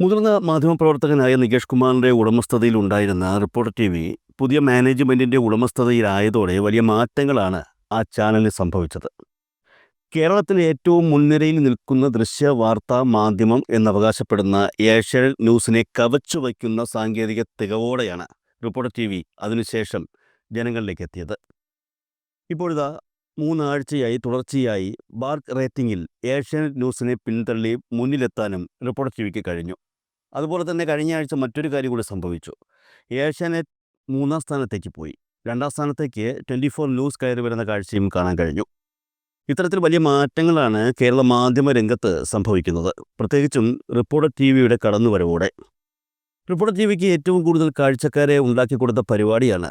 മുതിർന്ന മാധ്യമപ്രവർത്തകനായ നികേഷ് കുമാറിൻ്റെ ഉടമസ്ഥതയിലുണ്ടായിരുന്ന reporter T V പുതിയ മാനേജ്മെൻറ്റിൻ്റെ ഉടമസ്ഥതയിലായതോടെ വലിയ മാറ്റങ്ങളാണ് ആ ചാനലിൽ സംഭവിച്ചത്. കേരളത്തിലെ ഏറ്റവും മുൻനിരയിൽ നിൽക്കുന്ന ദൃശ്യ വാർത്താ മാധ്യമം എന്നവകാശപ്പെടുന്ന ഏഷ്യാനെറ്റ് ന്യൂസിനെ കവച്ചു വയ്ക്കുന്ന സാങ്കേതിക തികവോടെയാണ് റിപ്പോർട്ടർ ടി വി അതിനുശേഷം ജനങ്ങളിലേക്ക് എത്തിയത്. ഇപ്പോഴിതാ 3 ആഴ്ചയായി തുടർച്ചയായി ബാർക്ക് റേറ്റിംഗിൽ ഏഷ്യാനെറ്റ് ന്യൂസിനെ പിന്തള്ളി മുന്നിലെത്താനും റിപ്പോർട്ടർ ടി വിക്ക് കഴിഞ്ഞു. അതുപോലെ തന്നെ കഴിഞ്ഞ ആഴ്ച മറ്റൊരു കാര്യം കൂടി സംഭവിച്ചു. ഏഷ്യാനെറ്റ് 3-ാം സ്ഥാനത്തേക്ക് പോയി. 2-ാം സ്ഥാനത്തേക്ക് 24 ന്യൂസ് കയറി വരുന്ന കാഴ്ചയും കാണാൻ കഴിഞ്ഞു. ഇത്തരത്തിൽ വലിയ മാറ്റങ്ങളാണ് കേരള മാധ്യമ രംഗത്ത് സംഭവിക്കുന്നത്, പ്രത്യേകിച്ചും റിപ്പോർട്ടർ ടി വിയുടെ കടന്നുവരവോടെ. റിപ്പോർട്ടർ ടി വിക്ക് ഏറ്റവും കൂടുതൽ കാഴ്ചക്കാരെ ഉണ്ടാക്കിക്കൊടുത്ത പരിപാടിയാണ്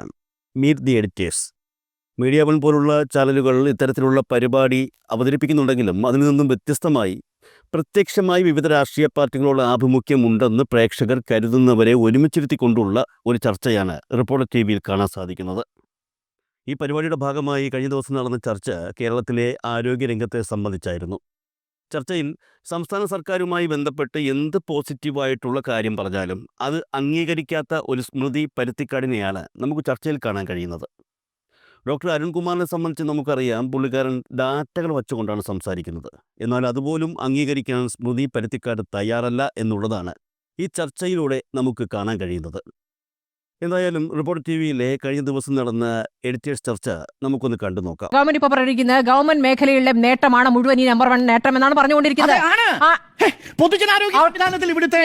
meet the editors. Media one പോലുള്ള ചാനലുകൾ ഇത്തരത്തിലുള്ള പരിപാടി അവതരിപ്പിക്കുന്നുണ്ടെങ്കിലും അതിൽ നിന്നും വ്യത്യസ്തമായി പ്രത്യക്ഷമായി വിവിധ രാഷ്ട്രീയ പാർട്ടികളുടെ ആഭിമുഖ്യമുണ്ടെന്ന് പ്രേക്ഷകർ കരുതുന്നവരെ ഒരുമിച്ചിരുത്തിക്കൊണ്ടുള്ള ഒരു ചർച്ചയാണ് റിപ്പോർട്ടർ ടി വിയിൽ കാണാൻ സാധിക്കുന്നത്. ഈ പരിപാടിയുടെ ഭാഗമായി കഴിഞ്ഞ ദിവസം നടന്ന ചർച്ച കേരളത്തിലെ ആരോഗ്യരംഗത്തെ സംബന്ധിച്ചായിരുന്നു. ചർച്ചയിൽ സംസ്ഥാന സർക്കാരുമായി ബന്ധപ്പെട്ട് എന്ത് പോസിറ്റീവായിട്ടുള്ള കാര്യം പറഞ്ഞാലും അത് അംഗീകരിക്കാത്ത ഒരു സ്മൃതി പരുത്തിക്കാടിനെയാണ് നമുക്ക് ചർച്ചയിൽ കാണാൻ കഴിയുന്നത്. ഡോക്ടർ അരുൺകുമാറിനെ സംബന്ധിച്ച് നമുക്കറിയാം, പുള്ളിക്കാരൻ ഡാറ്റകൾ വച്ചുകൊണ്ടാണ് സംസാരിക്കുന്നത്. എന്നാൽ അതുപോലും അംഗീകരിക്കാൻ സ്മൃതി പരുത്തിക്കാട് തയ്യാറല്ല എന്നുള്ളതാണ് ഈ ചർച്ചയിലൂടെ നമുക്ക് കാണാൻ കഴിയുന്നത്. എന്തായാലും റിപ്പോർട്ടർ ടി വിയിലെ കഴിഞ്ഞ ദിവസം നടന്ന എഡിറ്റേഴ്സ് ചർച്ച നമുക്കൊന്ന് കണ്ടു നോക്കാം. ഗവൺമെന്റ് ഇപ്പോൾ പറഞ്ഞിരിക്കുന്നത് ഗവൺമെന്റ് മേഖലയിലെ നേട്ടമാണ് മുഴുവൻ ഈ നമ്പർ 1 നേട്ടം എന്നാണ് പറഞ്ഞുകൊണ്ടിരിക്കുന്നത്. പൊതുജനാരോഗ്യ സംവിധാനത്തിൽ, ഇവിടുത്തെ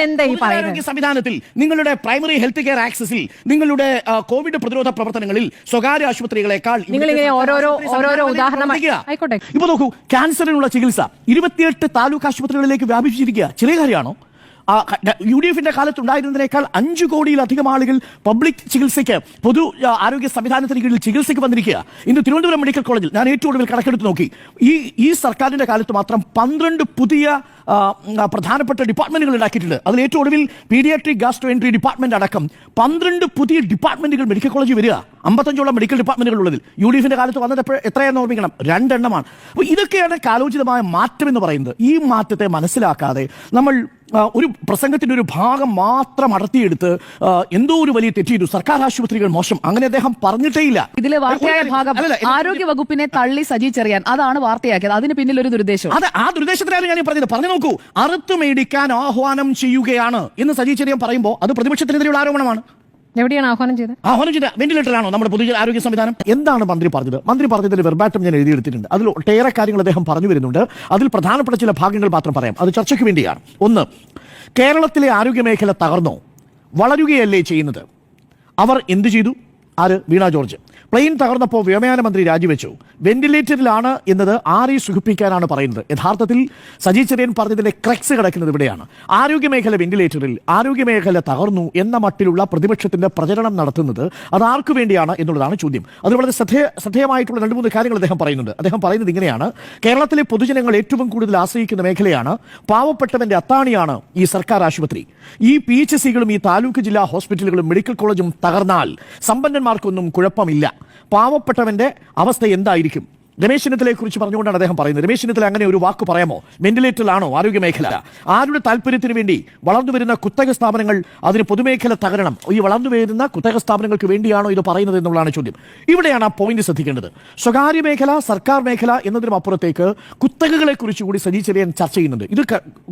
ആരോഗ്യ സംവിധാനത്തിൽ, നിങ്ങളുടെ പ്രൈമറി ഹെൽത്ത് കെയർ ആക്സസിൽ, നിങ്ങളുടെ കോവിഡ് പ്രതിരോധ പ്രവർത്തനങ്ങളിൽ സ്വകാര്യ ആശുപത്രികളെക്കാൾ നിങ്ങളിങ്ങനെ ഓരോരോ ഉദാഹരണം ആയിക്കോട്ടെ. ഇപ്പൊ നോക്കൂ, ക്യാൻസറിനുള്ള ചികിത്സ 28 താലൂക്ക് ആശുപത്രികളിലേക്ക് വ്യാപിപ്പിച്ചിരിക്കുക. ചെറിയ കാര്യമാണോ? UDF-ന്റെ കാലത്തുണ്ടായിരുന്നതിനേക്കാൾ 5 കോടിയിലധികം ആളുകൾ പബ്ലിക് ചികിത്സയ്ക്ക്, പൊതു ആരോഗ്യ സംവിധാനത്തിന് കീഴിൽ ചികിത്സയ്ക്ക് വന്നിരിക്കുക. ഇന്ന് തിരുവനന്തപുരം മെഡിക്കൽ കോളേജിൽ ഞാൻ ഏറ്റവും ഒടുവിൽ കണക്കെടുത്ത് നോക്കി, ഈ സർക്കാരിന്റെ കാലത്ത് മാത്രം 12 പുതിയ പ്രധാനപ്പെട്ട ഡിപ്പാർട്ട്മെന്റുകൾ ഉണ്ടാക്കിയിട്ടുണ്ട്. അതിൽ ഏറ്റവും ഒടുവിൽ പീഡിയാട്രിക് ഗാസ്ട്രോഎൻട്രി ഡിപ്പാർട്ട്മെന്റ് അടക്കം 12 പുതിയ ഡിപ്പാർട്ട്മെന്റുകൾ മെഡിക്കൽ കോളേജിൽ വരിക. 55ഓളം മെഡിക്കൽ ഡിപ്പാർട്ട്മെന്റുകൾ ഉള്ളതിൽ UDF-ന്റെ കാലത്ത് വന്നത് എത്രയാണെന്ന് ഓർമ്മിക്കണം, 2 എണ്ണമാണ്. അപ്പോൾ ഇതൊക്കെയാണ് കാലോചിതമായ മാറ്റം എന്ന് പറയുന്നത്. ഈ മാറ്റത്തെ മനസ്സിലാക്കാതെ നമ്മൾ ഒരു പ്രസംഗത്തിന്റെ ഒരു ഭാഗം മാത്രം അടർത്തിയെടുത്ത് എന്തോ ഒരു വലിയ തെറ്റ് ചെയ്തു, സർക്കാർ ആശുപത്രികൾ മോശം, അങ്ങനെ അദ്ദേഹം പറഞ്ഞിട്ടേ ഇല്ല. ഇതിലെ വാർത്തയായ ഭാഗം ആരോഗ്യ വകുപ്പിനെ തള്ളി സജി ചെറിയാൻ, അതാണ് വാർത്തയാക്കിയത്. അതിന് പിന്നിൽ ഒരു ദുരുദ്ദേശം. അത് ആ ദുരുദ്ദേശത്തിലാണ് ഞാൻ പറഞ്ഞത്. പറഞ്ഞു നോക്കൂ, അറുത്ത് മേടിക്കാൻ ആഹ്വാനം ചെയ്യുകയാണ് എന്ന് സജി ചെറിയാൻ പറയുമ്പോൾ അത് പ്രതിപക്ഷത്തിനെതിരെയുള്ള ആരോപണമാണ്. എവിടെയാണ് ആഹ്വാനം ചെയ്തത്? വെന്റിലേറ്ററാണോ നമ്മുടെ പൊതു ആരോഗ്യ സംവിധാനം? എന്താണ് മന്ത്രി പറഞ്ഞത്? മന്ത്രി പറഞ്ഞതിന്റെ വെർബാറ്റം ഞാൻ എഴുതിയെടുത്തിട്ടുണ്ട്. അതിൽ ഒട്ടേറെ കാര്യങ്ങൾ അദ്ദേഹം പറഞ്ഞു വരുന്നുണ്ട്. അതിൽ പ്രധാനപ്പെട്ട ചില ഭാഗങ്ങൾ മാത്രം പറയാം, അത് ചർച്ചയ്ക്ക് വേണ്ടിയാണ്. ഒന്ന്, കേരളത്തിലെ ആരോഗ്യ മേഖല തകർന്നോ? വളരുകയല്ലേ ചെയ്യുന്നത്? അവർ എന്ത് ചെയ്തു? വീണ ജോർജ് പ്ലെയിൻ തകർന്നപ്പോൾ വ്യോമയാന മന്ത്രി രാജിവെച്ചു. വെന്റിലേറ്ററിലാണ് എന്നത് ആരെ സുഖിപ്പിക്കാനാണ് പറയുന്നത്. യഥാർത്ഥത്തിൽ സജി ചെറിയൻ പറഞ്ഞതിന്റെ ക്രക്സ് കിടക്കുന്നത് ഇവിടെയാണ്. ആരോഗ്യമേഖല വെന്റിലേറ്ററിൽ, ആരോഗ്യമേഖല തകർന്നു എന്ന മട്ടിലുള്ള പ്രതിപക്ഷത്തിന്റെ പ്രചരണം നടത്തുന്നത് അത് ആർക്കു വേണ്ടിയാണ് എന്നുള്ളതാണ് ചോദ്യം. അത് വളരെ ശ്രദ്ധേയമായിട്ടുള്ള 2-3 കാര്യങ്ങൾ അദ്ദേഹം പറയുന്നുണ്ട്. അദ്ദേഹം പറയുന്നത് ഇങ്ങനെയാണ്: കേരളത്തിലെ പൊതുജനങ്ങൾ ഏറ്റവും കൂടുതൽ ആശ്രയിക്കുന്ന മേഖലയാണ്, പാവപ്പെട്ടവന്റെ അത്താണിയാണ് ഈ സർക്കാർ ആശുപത്രി. ഈ PHCകളും ഈ താലൂക്ക് ജില്ലാ ഹോസ്പിറ്റലുകളും മെഡിക്കൽ കോളേജും തകർന്നാൽ സമ്പന്നന്മാർക്കൊന്നും കുഴപ്പമില്ല. പാവപ്പെട്ടവന്റെ അവസ്ഥ എന്തായിരിക്കും? രമേശ് ചെന്നിത്തലയെ കുറിച്ച് പറഞ്ഞുകൊണ്ടാണ് അദ്ദേഹം പറയുന്നത്. രമേശ് ചെന്നിത്തല അങ്ങനെ ഒരു വാക്ക് പറയാമോ? വെന്റിലേറ്ററിലാണോ ആരോഗ്യ മേഖല? ആരുടെ താല്പര്യത്തിന് വേണ്ടി വളർന്നു വരുന്ന കുത്തക സ്ഥാപനങ്ങൾ, അതിന് പൊതുമേഖല തകരണം, ഈ വളർന്നു വരുന്ന കുത്തക സ്ഥാപനങ്ങൾക്ക് വേണ്ടിയാണോ ഇത് പറയുന്നത് എന്നുള്ളതാണ് ചോദ്യം. ഇവിടെയാണ് ആ പോയിന്റ് ശ്രദ്ധിക്കേണ്ടത്. സ്വകാര്യ മേഖല, സർക്കാർ മേഖല എന്നതിനും അപ്പുറത്തേക്ക് കുത്തകകളെ കുറിച്ച് കൂടി സജി ചെറിയാൻ ചർച്ച ചെയ്യുന്നുണ്ട്. ഇത്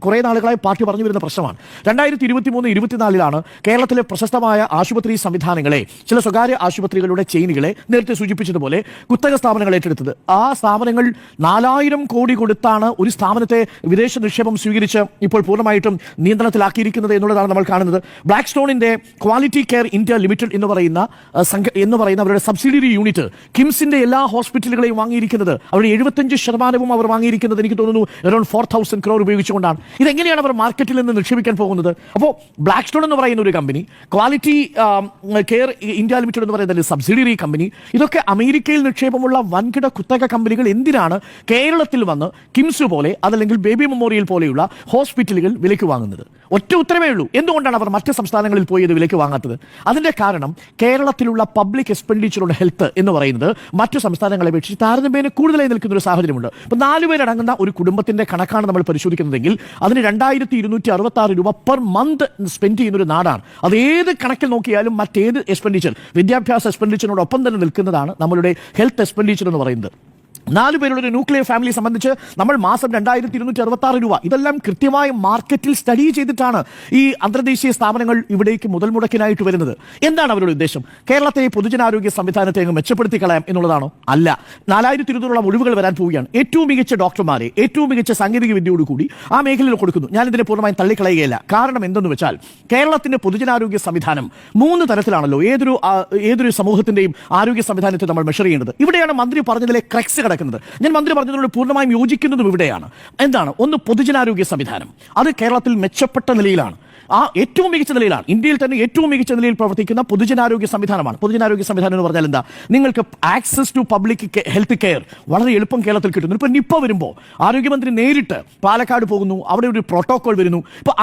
കുറെ നാളുകളായി പാർട്ടി പറഞ്ഞു വരുന്ന പ്രശ്നമാണ്. 2023-24 കേരളത്തിലെ പ്രശസ്തമായ ആശുപത്രി സംവിധാനങ്ങളെ, ചില സ്വകാര്യ ആശുപത്രികളുടെ ചെയിനുകളെ നേരത്തെ സൂചിപ്പിച്ചതുപോലെ കുത്തക സ്ഥാപനങ്ങൾ ഏറ്റെടുത്തത്. ആ സ്ഥാപനങ്ങൾ 4000 കോടി കൊടുത്താണ് ഒരു സ്ഥാപനത്തെ വിദേശ നിക്ഷേപം സ്വീകരിച്ച് ഇപ്പോൾ പൂർണ്ണമായിട്ടും നിയന്ത്രണത്തിലാക്കിയിരിക്കുന്നത് എന്നുള്ളതാണ് നമ്മൾ കാണുന്നത്. ബ്ലാക്ക് സ്റ്റോണിന്റെ ക്വാളിറ്റി കെയർ ഇന്ത്യ ലിമിറ്റഡ് എന്ന് പറയുന്ന അവരുടെ സബ്സിഡിയറി യൂണിറ്റ് കിംസിന്റെ എല്ലാ ഹോസ്പിറ്റലുകളെയും വാങ്ങിയിരിക്കുന്നത്, അവരുടെ 75% അവർ വാങ്ങിയിരിക്കുന്നത് എനിക്ക് തോന്നുന്നു അറൌണ്ട് 4000 crore ഉപയോഗിച്ചുകൊണ്ടാണ്. ഇതെങ്ങനെയാണ് അവർ മാർക്കറ്റിൽ നിന്ന് നിക്ഷേപിക്കാൻ പോകുന്നത്? അപ്പോൾ ബ്ലാക്ക് സ്റ്റോൺ എന്ന് പറയുന്ന ഒരു company, quality care India limited എന്ന് പറയുന്ന സബ്സിഡിയറി കമ്പനി, ഇതൊക്കെ അമേരിക്കയിൽ നിക്ഷേപമുള്ള വൻകിട കുത്തക കമ്പനികൾ എന്തിനാണ് കേരളത്തിൽ വന്ന് കിംസ് പോലെ, അതല്ലെങ്കിൽ ബേബി മെമ്മോറിയൽ പോലെയുള്ള ഹോസ്പിറ്റലുകൾ വിലയ്ക്ക് വാങ്ങുന്നത്? ഒറ്റ ഉത്തരവേ ഉള്ളൂ. എന്തുകൊണ്ടാണ് അവർ മറ്റ് സംസ്ഥാനങ്ങളിൽ പോയി ഇത് വിലയ്ക്ക് വാങ്ങാത്തത്? അതിന്റെ കാരണം കേരളത്തിലുള്ള പബ്ലിക് എക്സ്പെൻഡിച്ചർ ഓൺ ഹെൽത്ത് എന്ന് പറയുന്നത് മറ്റു സംസ്ഥാനങ്ങളെ അപേക്ഷിച്ച് താരതമ്യേന കൂടുതലായി നിൽക്കുന്ന ഒരു സാഹചര്യമുണ്ട്. ഇപ്പോൾ 4 പേരടങ്ങുന്ന ഒരു കുടുംബത്തിന്റെ കണക്കാണ് നമ്മൾ പരിശോധിക്കുന്നതെങ്കിൽ അതിന് 2266 രൂപ പെർ മന്ത് സ്പെൻഡ് ചെയ്യുന്ന ഒരു നാടാണ്. അത് ഏത് കണക്കിൽ നോക്കിയാലും മറ്റേത് എക്സ്പെൻഡിച്ചർ, വിദ്യാഭ്യാസ എക്സ്പെൻഡിച്ചറിനോടൊപ്പം തന്നെ നിൽക്കുന്നതാണ് നമ്മളുടെ ഹെൽത്ത് എക്സ്പെൻഡിച്ചർ എന്ന് പറയുന്നത്. 4 പേരുള്ള ഒരു ന്യൂക്ലിയർ ഫാമിലിയെ സംബന്ധിച്ച് നമ്മൾ മാസം 2266 രൂപ. ഇതെല്ലാം കൃത്യമായി മാർക്കറ്റിൽ സ്റ്റഡി ചെയ്തിട്ടാണ് ഈ അന്തർദേശീയ സ്ഥാപനങ്ങൾ ഇവിടേക്ക് മുതൽ മുടക്കിനായിട്ട് വരുന്നത്. എന്താണ് അവരുടെ ഉദ്ദേശം? കേരളത്തെ പൊതുജനാരോഗ്യ സംവിധാനത്തെ അങ്ങ് മെച്ചപ്പെടുത്തി കളയാം എന്നുള്ളതാണോ? അല്ല. 4200 ഒഴിവുകൾ വരാൻ പോവുകയാണ്. ഏറ്റവും മികച്ച ഡോക്ടർമാരെ ഏറ്റവും മികച്ച സാങ്കേതിക വിദ്യയോടുകൂടി ആ മേഖലയിൽ കൊടുക്കുന്നു. ഞാനിതിനെ പൂർണ്ണമായും തള്ളിക്കളയുകയല്ല. കാരണം എന്തെന്ന് വെച്ചാൽ കേരളത്തിന്റെ പൊതുജനാരോഗ്യ സംവിധാനം 3 തരത്തിലാണല്ലോ ഏതൊരു സമൂഹത്തിന്റെയും ആരോഗ്യ സംവിധാനത്തെ നമ്മൾ മെഷർ ചെയ്യേണ്ടത്. ഇവിടെയാണ് മന്ത്രി പറഞ്ഞതിലെ ക്രക്സ് കിടക്കുന്നത്. ഞാൻ മന്ത്രി പറഞ്ഞതിനോട് പൂർണ്ണമായും യോജിക്കുന്നതും ഇവിടെയാണ്. എന്താണ്? ഒന്ന്, പൊതുജനാരോഗ്യ സംവിധാനം അത് കേരളത്തിൽ മെച്ചപ്പെട്ട നിലയിലാണ്, ഏറ്റവും മികച്ച നിലയിലാണ്. ഇന്ത്യയിൽ തന്നെ ഏറ്റവും മികച്ച നിലയിൽ പ്രവർത്തിക്കുന്ന പൊതുജനാരോഗ്യ സംവിധാനമാണ്. പൊതുജനാരോഗ്യ സംവിധാനം എന്ന് പറഞ്ഞാൽ എന്താ? നിങ്ങൾക്ക് access to public health care വളരെ എളുപ്പം കേരളത്തിൽ കിട്ടുന്നു. ഇപ്പോൾ നിപ്പ വരുമ്പോൾ ആരോഗ്യമന്ത്രി നേരിട്ട് പാലക്കാട് പോകുന്നു, അവിടെ ഒരു പ്രോട്ടോകോൾ വരുന്നു. ഇപ്പോൾ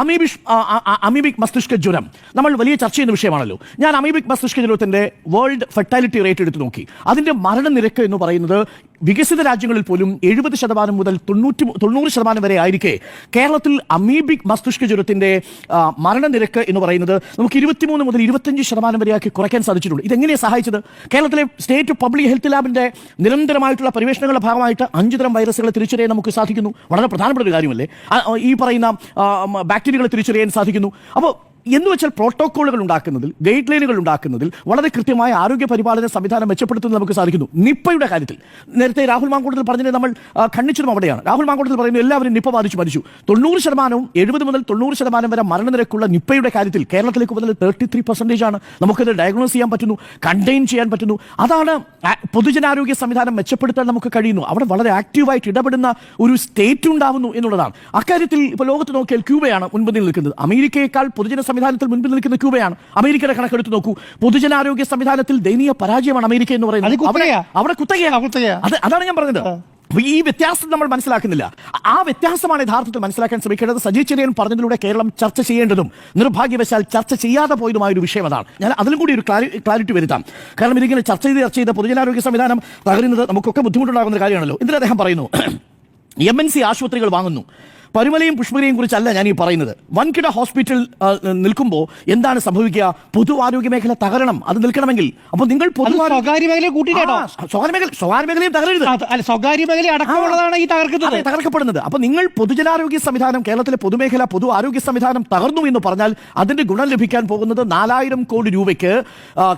അമീബിക് മസ്തിഷ്ക ജ്വരം നമ്മൾ വലിയ ചർച്ച ചെയ്യുന്ന വിഷയമാണല്ലോ. ഞാൻ അമീബിക് മസ്തിഷ്ക ജ്വരത്തിന്റെ വേൾഡ് ഫെർട്ടിലിറ്റി റേറ്റ് എടുത്ത് നോക്കി. അതിന്റെ മരണനിരക്ക് എന്ന് പറയുന്നത് വികസിത രാജ്യങ്ങളിൽ പോലും 70% മുതൽ 90% വരെ ആയിരിക്കെ കേരളത്തിൽ അമീബിക് മസ്തിഷ്ക ജ്വരത്തിന്റെ മരണനിരക്ക് എന്ന് പറയുന്നത് നമുക്ക് 23 മുതൽ 25% വരെയാക്കി കുറയ്ക്കാൻ സാധിച്ചിട്ടുണ്ട്. ഇതെങ്ങനെയാണ് സഹായിച്ചത്? കേരളത്തിലെ സ്റ്റേറ്റ് പബ്ലിക് ഹെൽത്ത് ലാബിന്റെ നിരന്തരമായിട്ടുള്ള പരിവേഷണങ്ങളുടെ ഭാഗമായിട്ട് 5 തരം വൈറസുകളെ തിരിച്ചറിയാൻ നമുക്ക് സാധിക്കുന്നു. വളരെ പ്രധാനപ്പെട്ട ഒരു കാര്യമല്ലേ? ഈ പറയുന്ന ബാക്ടീരിയകളെ തിരിച്ചറിയാൻ സാധിക്കുന്നു. അപ്പോൾ എന്ന് വെച്ചാൽ പ്രോട്ടോക്കോളുകൾ ഉണ്ടാക്കുന്നതിൽ, ഗൈഡ് ലൈനുകൾ ഉണ്ടാക്കുന്നതിൽ വളരെ കൃത്യമായ ആരോഗ്യ പരിപാലന സംവിധാനം മെച്ചപ്പെടുത്തുന്നത് നമുക്ക് സാധിക്കുന്നു. നിപ്പയുടെ കാര്യത്തിൽ നേരത്തെ രാഹുൽ മാങ്കൂട്ടത്തിൽ പറഞ്ഞത് നമ്മൾ ഖണ്ഡിച്ചതും അവിടെയാണ്. രാഹുൽ മാങ്കൂട്ടത്തിൽ പറയുന്നത് എല്ലാവരും നിപ്പ ബാധിച്ചു മരിച്ചു. 90% 70 മുതൽ 90% വരെ മരണനിരക്കുള്ള നിപ്പയുടെ കാര്യത്തിൽ കേരളത്തിലേക്ക് വന്നത് 33% ആണ്. നമുക്കത് ഡയഗ്നോസ് ചെയ്യാൻ പറ്റുന്നു, കണ്ടെയ്ൻ ചെയ്യാൻ പറ്റുന്നു. അതാണ് പൊതുജനാരോഗ്യ സംവിധാനം മെച്ചപ്പെടുത്താൻ നമുക്ക് കഴിയുന്നു. അവിടെ വളരെ ആക്റ്റീവായിട്ട് ഇടപെടുന്ന ഒരു സ്റ്റേറ്റ് ഉണ്ടാവുന്നു എന്നുള്ളതാണ്. അക്കാര്യത്തിൽ ഇപ്പോൾ ലോകത്ത് നോക്കിയാൽ ക്യൂബയാണ് മുൻപന്തിൽ നിൽക്കുന്നത്. അമേരിക്കയേക്കാൾ പൊതുജന സംവിധാനത്തിൽ മുൻപിൽ നിൽക്കുന്ന ക്യൂബയാണ്. അമേരിക്കയുടെ കണക്കെടുത്ത് നോക്കൂ. പൊതുജനാരോഗ്യ സംവിധാനത്തിൽ ദയനീയ പരാജയമാണ് അമേരിക്ക എന്ന് പറയുന്നത്. അവിടെ കുത്തകയാണ്. അതാണ് ഞാൻ പറഞ്ഞത്. ഈ വ്യത്യാസം നമ്മൾ മനസ്സിലാക്കുന്നില്ല. ആ വ്യത്യാസമാണ് യഥാർത്ഥത്തിൽ മനസ്സിലാക്കാൻ ശ്രമിക്കേണ്ടത്. സജി ചെറിയൻ പറഞ്ഞതിലൂടെ കേരളം ചർച്ച ചെയ്യേണ്ടതും നിർഭാഗ്യവശാൽ ചർച്ച ചെയ്യാതെ പോയതുമായ ഒരു വിഷയം അതാണ്. ഞാൻ അതിലും കൂടി ഒരു ക്ലാരിറ്റി വരുത്താം. കാരണം ഇതിങ്ങനെ ചർച്ച ചെയ്ത് പൊതുജനാരോഗ്യ സംവിധാനം തകരുന്നത് നമുക്കൊക്കെ ബുദ്ധിമുട്ടുണ്ടാകുന്ന കാര്യമാണല്ലോ. ഇതിൽ അദ്ദേഹം പറയുന്നു MNC ആശുപത്രികൾ വാങ്ങുന്നു. പരുമലയും പുഷ്പഗിരിയും കുറിച്ചല്ല ഞാൻ ഈ പറയുന്നത്. വൻകിട ഹോസ്പിറ്റൽ നിൽക്കുമ്പോൾ എന്താണ് സംഭവിക്കുക? പൊതു ആരോഗ്യ മേഖല തകരണം. അത് നിൽക്കണമെങ്കിൽ അപ്പോൾ നിങ്ങൾ സ്വകാര്യ മേഖല കൂട്ടിയിട്ടോ? സ്വകാര്യ മേഖലയും തകരരുത്. സ്വകാര്യ മേഖല അടക്കമുള്ളതാണ് ഈ തകർക്കപ്പെടുന്നത്. അപ്പോൾ നിങ്ങൾ പൊതുജനാരോഗ്യ സംവിധാനം, കേരളത്തിലെ പൊതുമേഖല പൊതു ആരോഗ്യ സംവിധാനം തകർന്നു എന്ന് പറഞ്ഞാൽ അതിന്റെ ഗുണം ലഭിക്കാൻ പോകുന്നത് 4000 കോടി രൂപയ്ക്ക്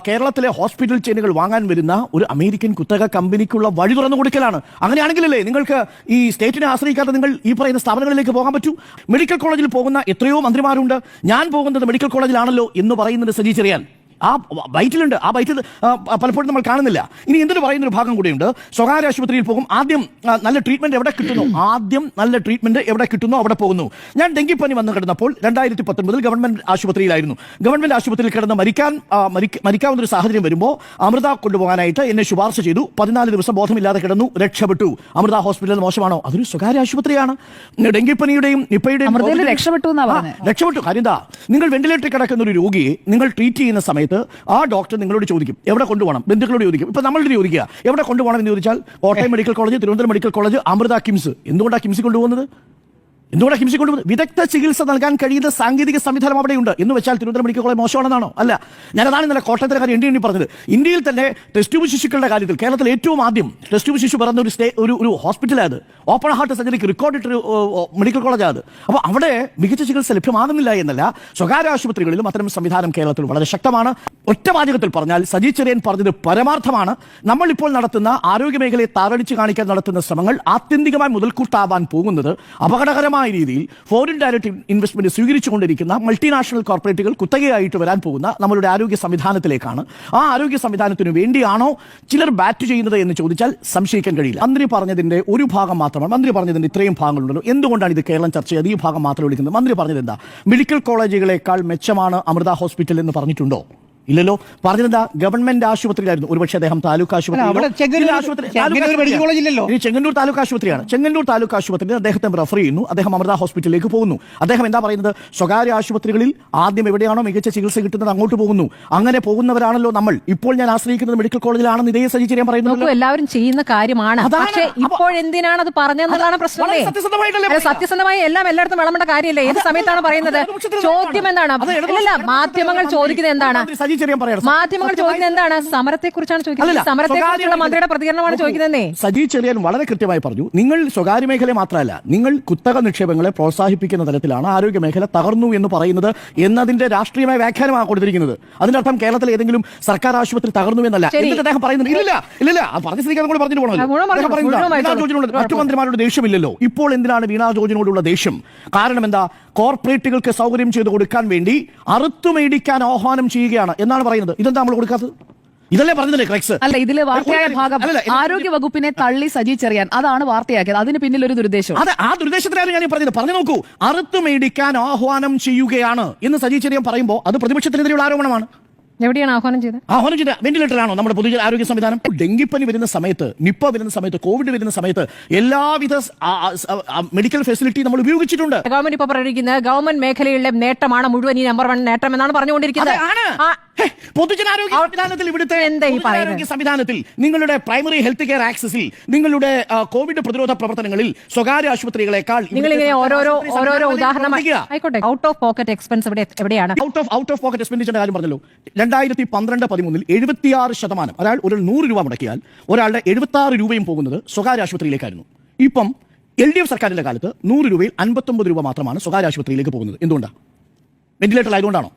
കേരളത്തിലെ ഹോസ്പിറ്റൽ ചെയിനുകൾ വാങ്ങാൻ വരുന്ന ഒരു അമേരിക്കൻ കുത്തക കമ്പനിക്കുള്ള വഴി തുറന്നു കൊടുക്കലാണ്. അങ്ങനെയാണെങ്കിലല്ലേ നിങ്ങൾക്ക് ഈ സ്റ്റേറ്റിനെ ആശ്രയിക്കാതെ നിങ്ങൾ ഈ പറയുന്ന സ്ഥാപനങ്ങളിലേക്ക് പോകാൻ പറ്റൂ. മെഡിക്കൽ കോളേജിൽ പോകുന്ന എത്രയോ മന്ത്രിമാരുണ്ട്. ഞാൻ പോകുന്നത് മെഡിക്കൽ കോളേജിലാണല്ലോ എന്ന് പറയുന്നത് സജി ചെറിയാൻ ആ ബൈറ്റിലുണ്ട്. ആ ബൈറ്റിൽ പലപ്പോഴും നമ്മൾ കാണുന്നില്ല. ഇനി എന്തൊരു പറയുന്നൊരു ഭാഗം കൂടിയുണ്ട്. സ്വകാര്യ ആശുപത്രിയിൽ പോകും. ആദ്യം നല്ല ട്രീറ്റ്മെന്റ് എവിടെ കിട്ടുന്നു അവിടെ പോകുന്നു. ഞാൻ ഡെങ്കിപ്പനി വന്നു കിടന്നപ്പോൾ 2019 ഗവൺമെന്റ് ആശുപത്രിയിലായിരുന്നു. ഗവൺമെന്റ് ആശുപത്രിയിൽ കിടന്ന് മരിക്കാവുന്ന ഒരു സാഹചര്യം വരുമ്പോൾ അമൃത കൊണ്ടുപോകാനായിട്ട് എന്നെ ശുപാർശ ചെയ്തു. 14 ദിവസം ബോധമില്ലാതെ കിടന്നു, രക്ഷപ്പെട്ടു. അമൃത ഹോസ്പിറ്റൽ മോശമാണോ? അതൊരു സ്വകാര്യ ആശുപത്രിയാണ്. ഡെങ്കിപ്പനിയുടെയും നിപ്പയുടെയും രക്ഷപ്പെട്ടു. കാര്യം എന്താ? നിങ്ങൾ വെന്റിലേറ്ററിൽ കിടക്കുന്ന ഒരു രോഗിയെ നിങ്ങൾ ട്രീറ്റ് ചെയ്യുന്ന സമയത്ത് ആ ഡോക്ടർ നിങ്ങളോട് ചോദിക്കും എവിടെ കൊണ്ടുപോകണം. ബന്ധുക്കളോട് ചോദിക്കും. ഇപ്പൊ നമ്മളുടെ ചോദിക്കുക എവിടെ കൊണ്ടുപോകണം എന്ന് ചോദിച്ചാൽ Kottayam medical college, Thiruvananthapuram medical college, Amrita KIMS. എന്തുകൊണ്ടാണ് കിംസ് കൊണ്ടുപോകുന്നത്? വിദഗ്ധ ചികിത്സ നൽകാൻ കഴിയുന്ന സാങ്കേതിക സംവിധാനം അവിടെയുണ്ട്. എന്ന് വെച്ചാൽ തിരുവനന്തപുരം മെഡിക്കൽ കോളേജ് മോശമാണെന്നാണോ? അല്ല. ഞാനതാണ് ഇന്നലെ കോട്ടയത്തിലെ കാര്യം എണ്ണി പറഞ്ഞത്. ഇന്ത്യയിൽ തന്നെ ടെസ്റ്റ് ട്യൂബ് ശിശുക്കളുടെ കാര്യത്തിൽ കേരളത്തിൽ ഏറ്റവും ആദ്യം ടെസ്റ്റ് ട്യൂബ് ശിശു പറഞ്ഞ ഒരു ഹോസ്പിറ്റലാണ്. ഓപ്പൺ ഹാർട്ട് സർജറിക്ക് റെക്കോർഡിട്ടൊരു മെഡിക്കൽ കോളേജാണ് അത്. അപ്പോൾ അവിടെ മികച്ച ചികിത്സ ലഭ്യമാകുന്നില്ല എന്നല്ല, സ്വകാര്യ ആശുപത്രികളിലും അത്തരം സംവിധാനം കേരളത്തിൽ വളരെ ശക്തമാണ്. ഒറ്റവാചകത്തിൽ പറഞ്ഞാൽ സജി ചെറിയൻ പറഞ്ഞത് പരമാർത്ഥമാണ്. നമ്മളിപ്പോൾ നടത്തുന്ന ആരോഗ്യ മേഖലയെ താറടിച്ച് കാണിക്കാൻ നടത്തുന്ന ശ്രമങ്ങൾ ആത്യന്തികമായി മുതൽക്കൂട്ടാവാൻ പോകുന്നത് അപകടകരമായ രീതിയിൽ ഫോറിൻ ഡയറക്റ്റ് ഇൻവെസ്റ്റ്മെന്റ് സ്വീകരിച്ചുകൊണ്ടിരിക്കുന്ന മൾട്ടിനാഷണൽ കോർപ്പറേറ്റുകൾ കുത്തകയായിട്ട് വരാൻ പോകുന്ന നമ്മളുടെ ആരോഗ്യ സംവിധാനത്തിലേക്കാണ്. ആ ആരോഗ്യ സംവിധാനത്തിന് വേണ്ടിയാണോ ചിലർ ബാറ്റ് ചെയ്യുന്നത് എന്ന് ചോദിച്ചാൽ സംശയിക്കാൻ കഴിയില്ല. മന്ത്രി പറഞ്ഞതിന്റെ ഒരു ഭാഗം മാത്രമാണ്. മന്ത്രി പറഞ്ഞതിന്റെ ഇത്രയും ഭാഗങ്ങളുണ്ടല്ലോ. എന്തുകൊണ്ടാണ് ഇത് കേരളം ചർച്ച ചെയ്ത് ഈ ഭാഗം മാത്രം വിളിക്കുന്നത്? മന്ത്രി പറഞ്ഞത് എന്താ? മെഡിക്കൽ കോളേജുകളെക്കാൾ മെച്ചമാണ് അമൃത ഹോസ്പിറ്റൽ എന്ന് പറഞ്ഞിട്ടുണ്ടോ? ഇല്ലല്ലോ. പറഞ്ഞതെന്താ? ഗവൺമെന്റ് ആശുപത്രിയിലായിരുന്നു. ഒരുപക്ഷെ അദ്ദേഹം താലൂക്ക് അവിടെ ചെങ്ങന്നൂർ മെഡിക്കൽ കോളേജ് ഇല്ലല്ലോ. ചെങ്ങന്നൂർ താലൂക്ക് ആശുപത്രിയാണ്. ചെങ്ങന്നൂർ താലൂക്ക് ആശുപത്രിയിൽ അദ്ദേഹത്തെ റെഫർ ചെയ്യുന്നു. അദ്ദേഹം അമൃത ഹോസ്പിറ്റലിലേക്ക് പോകുന്നു. അദ്ദേഹം എന്താ പറയുന്നത്? സ്വകാര്യ ആശുപത്രികളിൽ ആദ്യം എവിടെയാണോ മികച്ച ചികിത്സ കിട്ടുന്നത് അങ്ങോട്ട് പോകുന്നു. അങ്ങനെ പോകുന്നവരാണല്ലോ നമ്മൾ. ഇപ്പോൾ ഞാൻ ആശ്രയിക്കുന്നത് മെഡിക്കൽ കോളേജിലാണെന്ന് ഇതേ സജി ചെറിയാൻ പറയുന്നത്. എല്ലാവരും ചെയ്യുന്ന കാര്യമാണ്. പക്ഷേ ഇപ്പോൾ എന്തിനാണ് അത് പറഞ്ഞതെന്നുള്ളതാണ് പ്രശ്നമേ. സത്യസന്ധമായി എല്ലാം എല്ലായിടത്തും വിളമ്പേണ്ട കാര്യമല്ലേ? ഏത് സമയത്താണ് പറയുന്നത്? ചോദ്യം എന്താണ്? അല്ലല്ല, മാധ്യമങ്ങൾ ചോദിക്കുന്നത് എന്താണ്? മാധ്യമങ്ങൾ ചോദിക്കുന്നത് എന്താണ്? സമരത്തെ കുറിച്ചാണ് ചോദിക്കുന്നത്. സമരത്തെ കുറിച്ചുള്ള മന്ത്രിയുടെ പ്രതികരണമാണ് ചോദിക്കുന്നതേ. സജി ചെറിയാൻ വളരെ കൃത്യമായി പറഞ്ഞു, നിങ്ങൾ സ്വകാര്യ മേഖല മാത്രമല്ല, നിങ്ങൾ കുത്തക നിക്ഷേപങ്ങളെ പ്രോത്സാഹിപ്പിക്കുന്ന തരത്തിലാണ് ആരോഗ്യ മേഖല തകർന്നു എന്ന് പറയുന്നത് എന്നതിന്റെ രാഷ്ട്രീയമായ വ്യാഖ്യാനമാണ് കൊടുത്തിരിക്കുന്നത്. അതിനർത്ഥം കേരളത്തിലെ ഏതെങ്കിലും സർക്കാർ ആശുപത്രി തകർന്നു എന്നല്ല. എന്നിട്ട് അദ്ദേഹം പറയുന്നത് ഇല്ല അത് പറഞ്ഞ സ്ഥിതിക്ക് കൂടെ പറഞ്ഞിട്ട് പോകണല്ലോ. മറ്റു മന്ത്രിമാരുടെ ദേഷ്യമില്ലല്ലോ. ഇപ്പോൾ എന്തിനാണ് വീണ ജോർജിനോടുള്ള ദേഷ്യം? കാരണം എന്താ? കോർപ്പറേറ്റുകൾക്ക് സൗകര്യം ചെയ്ത് കൊടുക്കാൻ വേണ്ടി അറുത്തുമേടിക്കാൻ ആഹ്വാനം ചെയ്യുകയാണ് എന്നാണ് പറയുന്നത്. ഇതെന്താ നമ്മൾ കൊടുക്കാത്തത്? ഇതല്ലേ പറഞ്ഞില്ലേ ക്രെക്സ്? അല്ല, ഇതിലെ വാർത്തയായ ഭാഗം ആരോഗ്യ വകുപ്പിനെ തള്ളി സജി ചെറിയാൻ, അതാണ് വാർത്തയാക്കിയത്. അതിന് പിന്നിൽ ഒരു ദുരുദ്ദേശം. അതെ, ആ ദുരുദ്ദേശത്തിലാണ് ഞാൻ പറഞ്ഞത്. പറഞ്ഞു നോക്കൂ, അറുത്തുമേടിക്കാൻ ആഹ്വാനം ചെയ്യുകയാണ് എന്ന് സജി ചെറിയാൻ പറയുമ്പോൾ അത് പ്രതിപക്ഷത്തിനെതിരെയുള്ള ആരോപണമാണ്. എവിടെയാണ് ആഹ്വാനം ചെയ്തത്? ആഹ്വാനം ചെയ്ത വെന്റിലേറ്ററാണോ നമ്മുടെ പൊതു ആരോഗ്യ സംവിധാനം? ഡെങ്കിപ്പനി വരുന്ന സമയത്ത്, നിപ്പ വരുന്ന സമയത്ത്, കോവിഡ് വരുന്ന സമയത്ത് എല്ലാവിധ മെഡിക്കൽ ഫെസിലിറ്റി നമ്മൾ ഉപയോഗിച്ചിട്ടുണ്ട്. ഗവൺമെന്റ് ഇപ്പൊ പറഞ്ഞിരിക്കുന്നത് ഗവൺമെന്റ് മേഖലയിലെ നേട്ടമാണ് മുഴുവൻ ഈ നമ്പർ 1 നേട്ടം എന്നാണ് പറഞ്ഞുകൊണ്ടിരിക്കുന്നത്. പൊതുജനാരോഗ്യ സംവിധാനത്തിൽ, ഇവിടുത്തെ ആരോഗ്യ സംവിധാനത്തിൽ, നിങ്ങളുടെ പ്രൈമറി ഹെൽത്ത് കെയർ ആക്സസിൽ, നിങ്ങളുടെ കോവിഡ് പ്രതിരോധ പ്രവർത്തനങ്ങളിൽ സ്വകാര്യ ആശുപത്രികളെക്കാൾ നിങ്ങളിങ്ങനെ ഓരോരോ ഉദാഹരണം ആയിക്കോട്ടെ. ഔട്ട് ഓഫ് പോക്കറ്റ് എക്സ്പെൻസ് എവിടെയാണ്? ഔട്ട് ഓഫ് പോക്കറ്റ് എക്സ്പെൻഡിച്ചറിന്റെ കാര്യം പറഞ്ഞല്ലോ. 2012-13 76%, ഒരാൾ ഒരു 100 രൂപ മുടക്കിയാൽ ഒരാളുടെ 76 രൂപയും പോകുന്നത് സ്വകാര്യ ആശുപത്രിയിലേക്കായിരുന്നു. ഇപ്പം LDF സർക്കാരിന്റെ കാലത്ത് 100 രൂപയിൽ 59 രൂപ മാത്രമാണ് സ്വകാര്യ ആശുപത്രിയിലേക്ക് പോകുന്നത്. എന്തുകൊണ്ടാണ്? വെന്റിലേറ്റർ ആയതുകൊണ്ടാണോ?